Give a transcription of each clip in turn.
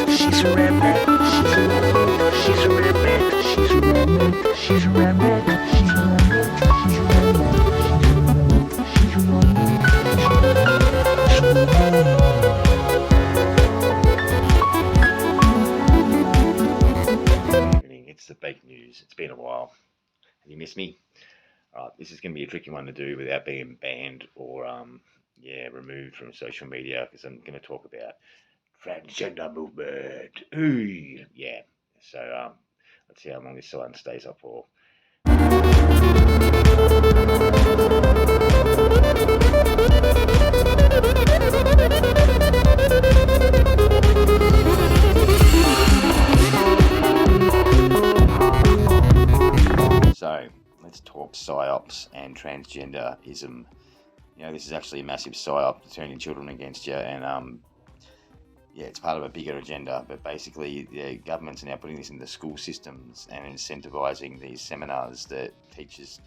She's a redneck. She's a redneck. She's a redneck. She's a redneck. She's a redneck. She's a redneck. She's a redneck. Evening, it's the fake news. It's been a while. Have you missed me? Alright, this is going to be a tricky one to do without being banned or removed from social media, because I'm going to talk about transgender movement. Ooh, yeah. So let's see how long this one stays up for. So let's talk psyops and transgenderism. You know, this is actually a massive psyop, turning children against you, and it's part of a bigger agenda. But basically, the governments are now putting this in the school systems and incentivizing these seminars that teachers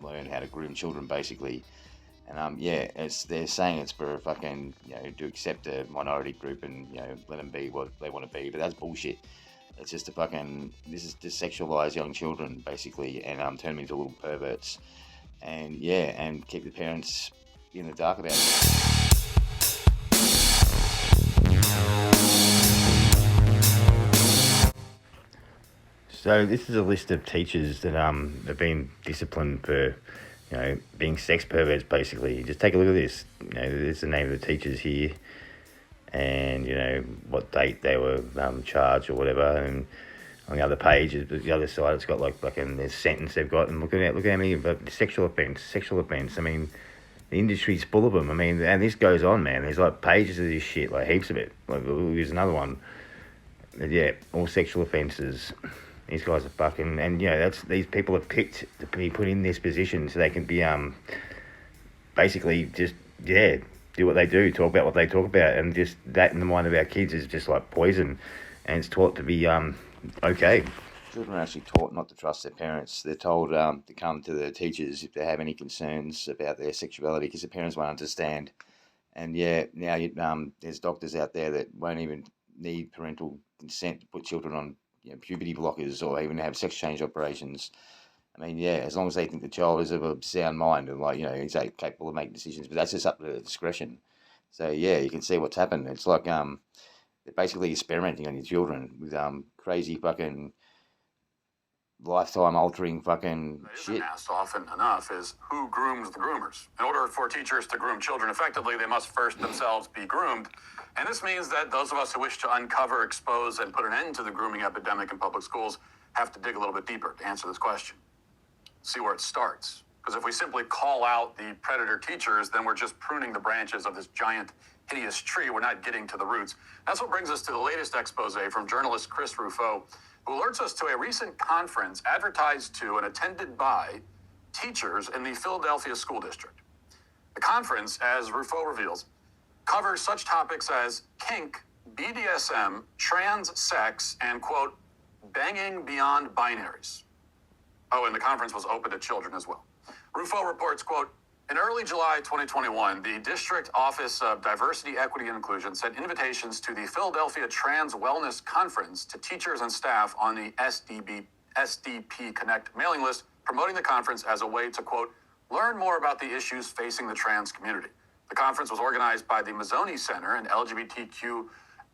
learn how to groom children, basically. And they're saying it's for fucking, to accept a minority group and let them be what they want to be. But that's bullshit. It's just this is to sexualize young children, basically, and turn them into little perverts. And keep the parents in the dark about it. So this is a list of teachers that have been disciplined for, being sex perverts, basically. Just take a look at this. There's the name of the teachers here, and what date they were charged or whatever. And on the other page, the other side, it's got like fucking this sentence they've got, and look how many sexual offence. I mean, the industry's full of them. I mean, and this goes on, man. There's like pages of this shit, like heaps of it. Like, here's another one. But yeah, all sexual offences. These guys are fucking, and these people are picked to be put in this position so they can be basically just do what they do, talk about what they talk about, and just that in the mind of our kids is just like poison, and it's taught to be okay. Children are actually taught not to trust their parents. They're told to come to the teachers if they have any concerns about their sexuality, because the parents won't understand. And now there's doctors out there that won't even need parental consent to put children on puberty blockers or even have sex change operations. I mean, as long as they think the child is of a sound mind and he's capable of making decisions, but that's just up to their discretion. So you can see what's happened. It's like they're basically experimenting on your children with crazy fucking lifetime altering fucking shit. Isn't asked often enough is who grooms the groomers. In order for teachers to groom children effectively, they must first themselves be groomed. And this means that those of us who wish to uncover, expose, and put an end to the grooming epidemic in public schools have to dig a little bit deeper to answer this question. See where it starts. Because if we simply call out the predator teachers, then we're just pruning the branches of this giant, hideous tree. We're not getting to the roots. That's what brings us to the latest expose from journalist Chris Ruffo, who alerts us to a recent conference advertised to and attended by teachers in the Philadelphia School District. The conference, as Ruffo reveals, covers such topics as kink, BDSM, trans sex, and, quote, banging beyond binaries. Oh, and the conference was open to children as well. Ruffo reports, quote, in early July 2021, the District Office of Diversity, Equity, and Inclusion sent invitations to the Philadelphia Trans Wellness Conference to teachers and staff on the SDP Connect mailing list, promoting the conference as a way to, quote, learn more about the issues facing the trans community. The conference was organized by the Mazzoni Center, an LGBTQ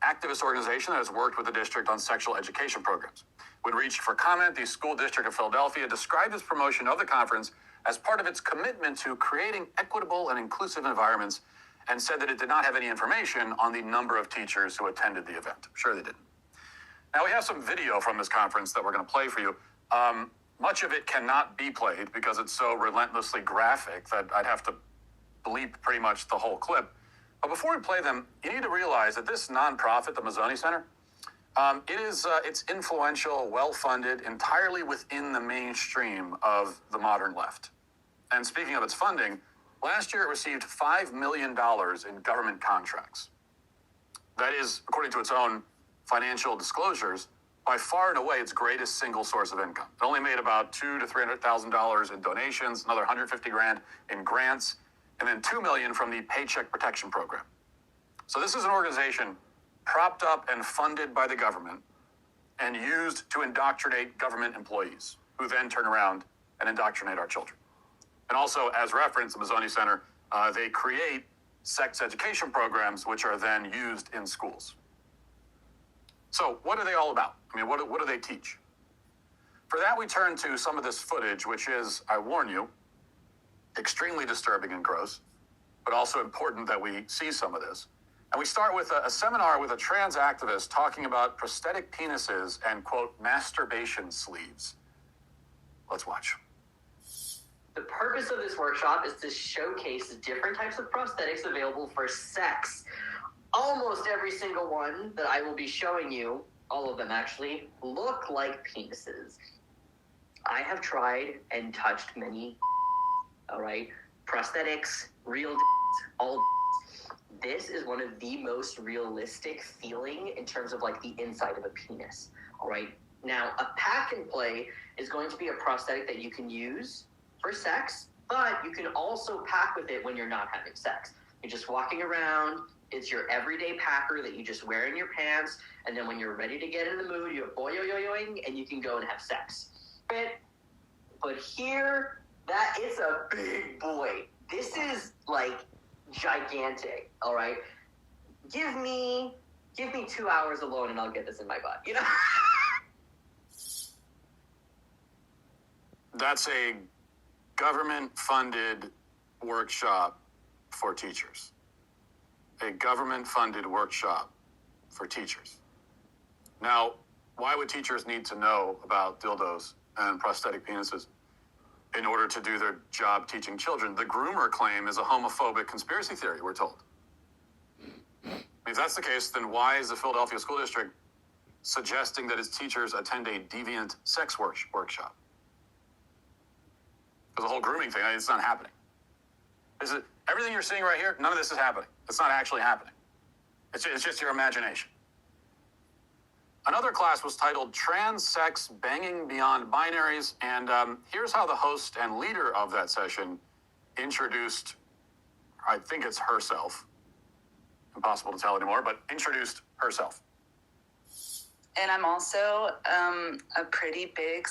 activist organization that has worked with the district on sexual education programs. When reached for comment, the School District of Philadelphia described its promotion of the conference as part of its commitment to creating equitable and inclusive environments, and said that it did not have any information on the number of teachers who attended the event. I'm sure they didn't. Now, we have some video from this conference that we're going to play for you. Much of it cannot be played because it's so relentlessly graphic that I'd have to bleep pretty much the whole clip. But before we play them, you need to realize that this nonprofit, the Mazzoni Center, it's influential, well-funded, entirely within the mainstream of the modern left. And speaking of its funding, last year it received $5 million in government contracts. That is, according to its own financial disclosures, by far and away its greatest single source of income. It only made about $200,000 to $300,000 in donations, another $150,000 in grants, and then $2 million from the Paycheck Protection Program. So this is an organization propped up and funded by the government and used to indoctrinate government employees, who then turn around and indoctrinate our children. And also, as referenced, the Mazzoni Center, they create sex education programs, which are then used in schools. So what are they all about? I mean, what do they teach? For that, we turn to some of this footage, which is, I warn you, extremely disturbing and gross, but also important that we see some of this. And we start with a seminar with a trans activist talking about prosthetic penises and, quote, masturbation sleeves. Let's watch. The purpose of this workshop is to showcase different types of prosthetics available for sex. Almost every single one that I will be showing you, all of them actually, look like penises. I have tried and touched many, all right, prosthetics, real all. This is one of the most realistic feeling in terms of like the inside of a penis, all right? Now, a pack and play is going to be a prosthetic that you can use for sex, but you can also pack with it when you're not having sex. You're just walking around. It's your everyday packer that you just wear in your pants, and then when you're ready to get in the mood, you boing, and you can go and have sex. But here, that is a big boy. This is like gigantic, all right? Give me 2 hours alone and I'll get this in my butt, you know? That's a government-funded workshop for teachers. A government-funded workshop for teachers. Now, why would teachers need to know about dildos and prosthetic penises in order to do their job teaching children? The groomer claim is a homophobic conspiracy theory, we're told. If that's the case, then why is the Philadelphia School District suggesting that its teachers attend a deviant sex workshop? Because the whole grooming thing, it's not happening. Everything you're seeing right here, none of this is happening. It's not actually happening. It's just your imagination. Another class was titled Trans Sex Banging Beyond Binaries, and here's how the host and leader of that session introduced, I think it's herself, impossible to tell anymore, but introduced herself. And I'm also a pretty big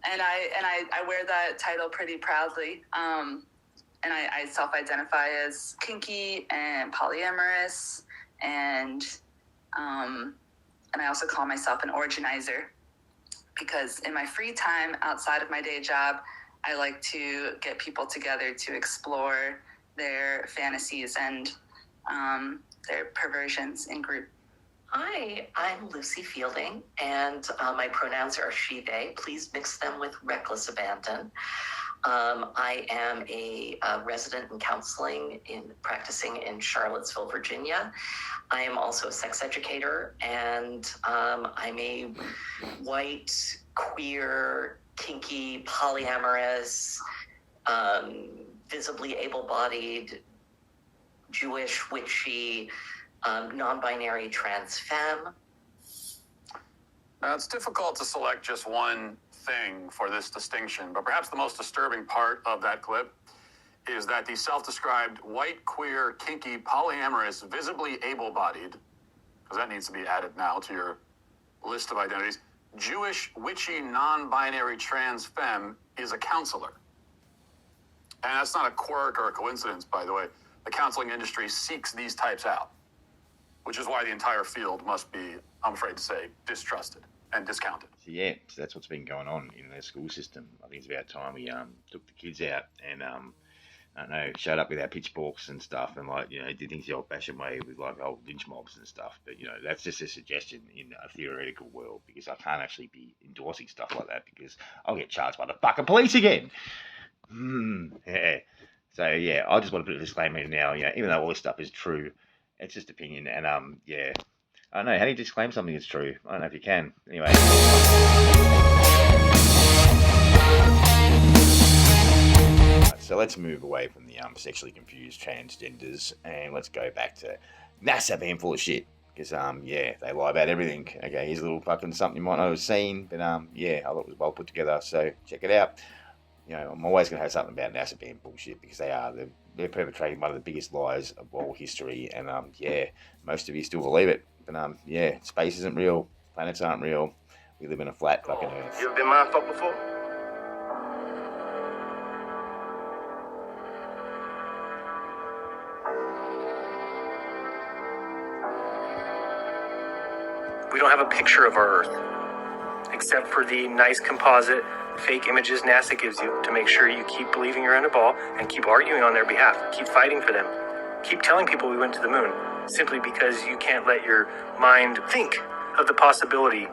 I wear that title pretty proudly. And I self-identify as kinky and polyamorous, and I also call myself an originizer, because in my free time outside of my day job, I like to get people together to explore their fantasies and their perversions in group. Hi, I'm Lucy Fielding, and my pronouns are she, they. Please mix them with reckless abandon. I am a resident in counseling practicing in Charlottesville, Virginia. I am also a sex educator, and I'm a white, queer, kinky, polyamorous, visibly able-bodied, Jewish, witchy, non-binary trans femme. Now, it's difficult to select just one thing for this distinction, but perhaps the most disturbing part of that clip is that the self-described white, queer, kinky, polyamorous, visibly able-bodied, because that needs to be added now to your list of identities, Jewish, witchy, non-binary trans femme is a counselor. And that's not a quirk or a coincidence, by the way. The counseling industry seeks these types out, which is why the entire field must be, I'm afraid to say, distrusted and discounted. So yeah, so that's what's been going on in the school system. I think it's about time we took the kids out and I don't know, showed up with our pitchforks and stuff, and like, you know, did things the old-fashioned way with like old lynch mobs and stuff. But you know, that's just a suggestion in a theoretical world, because I can't actually be endorsing stuff like that because I'll get charged by the fucking police again. Yeah. So yeah, I just want to put a disclaimer in now. You know, even though all this stuff is true, it's just opinion, and yeah. I don't know, how do you disclaim something that's true? I don't know if you can. Anyway. So let's move away from the sexually confused transgenders, and let's go back to NASA being full of shit. Because, yeah, they lie about everything. Okay, here's a little fucking something you might not have seen, but, yeah, I thought it was well put together, so check it out. you know, I'm always going to have something about NASA being bullshit because they are. They're perpetrating one of the biggest lies of all history, and yeah, most of you still believe it. But yeah, space isn't real. Planets aren't real. We live in a flat fucking Earth. You ever been mind fucked before? We don't have a picture of our Earth, except for the nice composite fake images NASA gives you to make sure you keep believing you're in a ball and keep arguing on their behalf, keep fighting for them, keep telling people we went to the moon, simply because you can't let your mind think of the possibility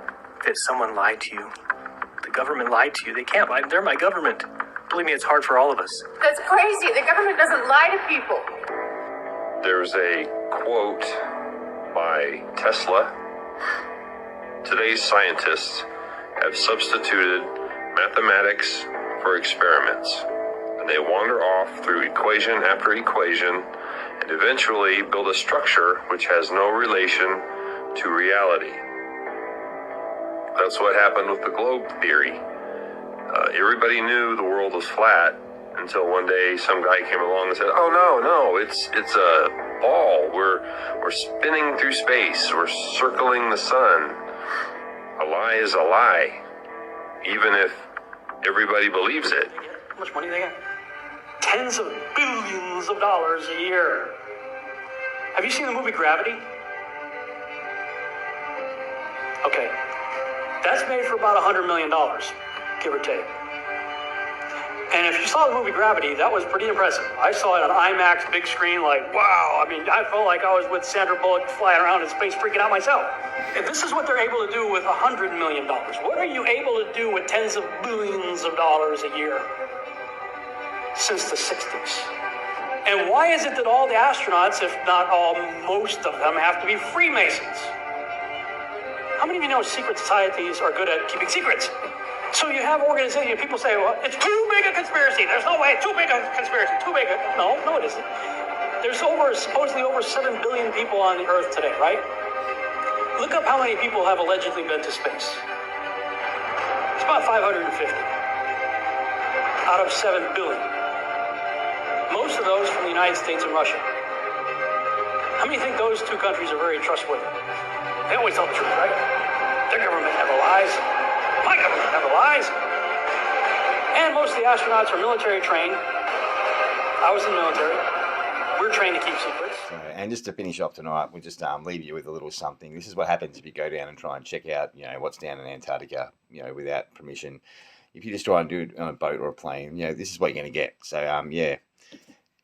that someone lied to you. The government lied to you. They can't lie. They're my government. Believe me, it's hard for all of us. That's crazy. The government doesn't lie to people. There's a quote by Tesla. Today's scientists have substituted mathematics for experiments, and they wander off through equation after equation and eventually build a structure which has no relation to reality. That's what happened with the globe theory. Everybody knew the world was flat until one day some guy came along and said, "Oh no, it's a ball. We're spinning through space. We're circling the sun." A lie is a lie, even if everybody believes it. How much money they got? Tens of billions of dollars a year. Have you seen the movie Gravity? Okay. That's made for about $100 million, give or take. And if you saw the movie Gravity, that was pretty impressive. I saw it on IMAX, big screen, like, wow. I mean, I felt like I was with Sandra Bullock flying around in space, freaking out myself. If this is what they're able to do with $100 million, what are you able to do with tens of billions of dollars a year since the 60s? And why is it that all the astronauts, if not all, most of them, have to be Freemasons? How many of you know secret societies are good at keeping secrets? So you have organizations, people say, well, it's too big a conspiracy. There's no way, too big a conspiracy, too big a... No, it isn't. There's supposedly over 7 billion people on the Earth today, right? Look up how many people have allegedly been to space. It's about 550 out of 7 billion. Most of those from the United States and Russia. How many think those two countries are very trustworthy? They always tell the truth, right? Their government never lies. My government never lies. And most of the astronauts are military trained. I was in the military. We're trained to keep secrets. So, and just to finish off tonight, we'll just leave you with a little something. This is what happens if you go down and try and check out, you know, what's down in Antarctica, you know, without permission. If you just try and do it on a boat or a plane, you know, this is what you're going to get. So, yeah,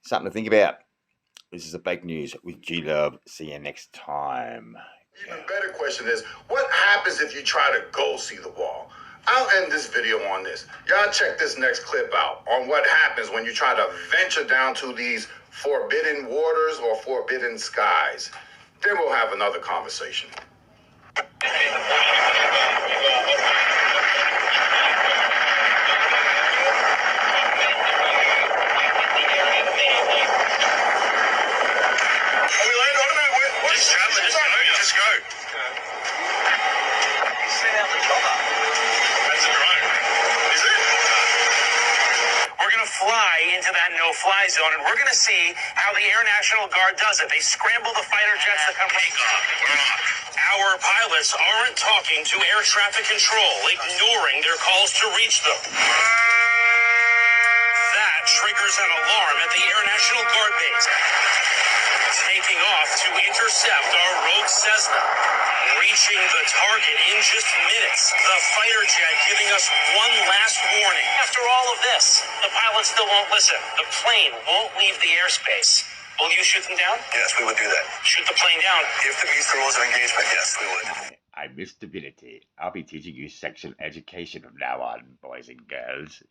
something to think about. This is a fake news with G-Luv. See you next time. Even better question is, what happens if you try to go see the wall? I'll end this video on this. Y'all check this next clip out on what happens when you try to venture down to these forbidden waters or forbidden skies. Then we'll have another conversation. Just go. You sent out the chopper. That's a drone. Is it? We're going to fly into that no-fly zone, and we're going to see how the Air National Guard does it. They scramble the fighter jets that come from... Our pilots aren't talking to air traffic control, ignoring their calls to reach them. That triggers an alarm at the Air National Guard base. Taking off to intercept our rogue Cessna, reaching the target in just minutes. The fighter jet giving us one last warning. After all of this, the pilots still won't listen. The plane won't leave the airspace. Will you shoot them down? Yes, we would do that. Shoot the plane down? If it meets the rules of engagement, yes, we would. I'm Mr. Divinity. I'll be teaching you sexual education from now on, boys and girls.